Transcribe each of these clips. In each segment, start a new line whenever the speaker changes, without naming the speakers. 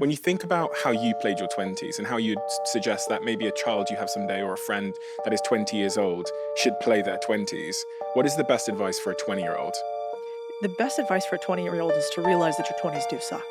When you think about how you played your 20s and how you'd suggest that maybe a child you have someday or a friend that is 20 years old should play their 20s, what is the best advice for a 20-year-old?
The best advice for a 20-year-old is to realize that your 20s do suck.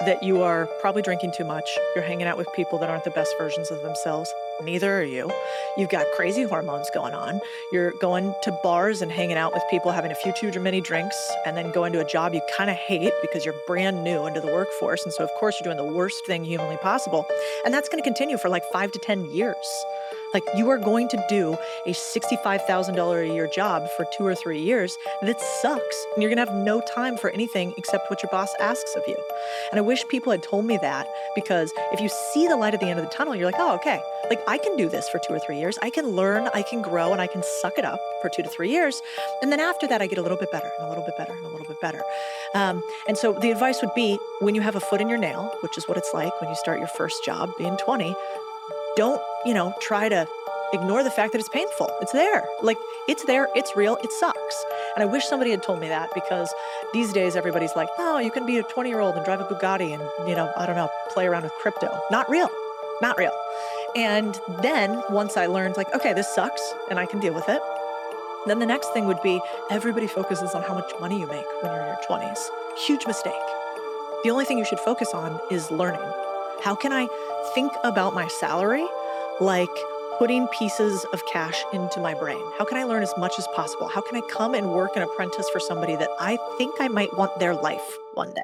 That you are probably drinking too much, you're hanging out with people that aren't the best versions of themselves. Neither are you. You've got crazy hormones going on. You're going to bars and hanging out with people, having a few too many drinks, and then going to a job you kind of hate because you're brand new into the workforce. And so, of course, you're doing the worst thing humanly possible. And that's going to continue for like 5 to 10 years. Like, you are going to do a $65,000 a year job for 2 or 3 years that sucks. And you're going to have no time for anything except what your boss asks of you. And I wish people had told me that, because if you see the light at the end of the tunnel, you're like, oh, okay, like I can do this for 2 or 3 years. I can learn, I can grow, and I can suck it up for 2 to 3 years. And then after that, I get a little bit better and a little bit better and a little bit better. And so the advice would be, when you have a foot in your nail, which is what it's like when you start your first job being 20, don't, try to ignore the fact that it's painful. It's there. Like, it's there. It's real. It sucks. And I wish somebody had told me that, because these days everybody's like, oh, you can be a 20-year-old and drive a Bugatti and, I don't know, play around with crypto. Not real. Not real. And then once I learned, like, okay, this sucks and I can deal with it, then the next thing would be, everybody focuses on how much money you make when you're in your 20s. Huge mistake. The only thing you should focus on is learning. How can I think about my salary like putting pieces of cash into my brain? How can I learn as much as possible? How can I come and work an apprentice for somebody that I think I might want their life one day?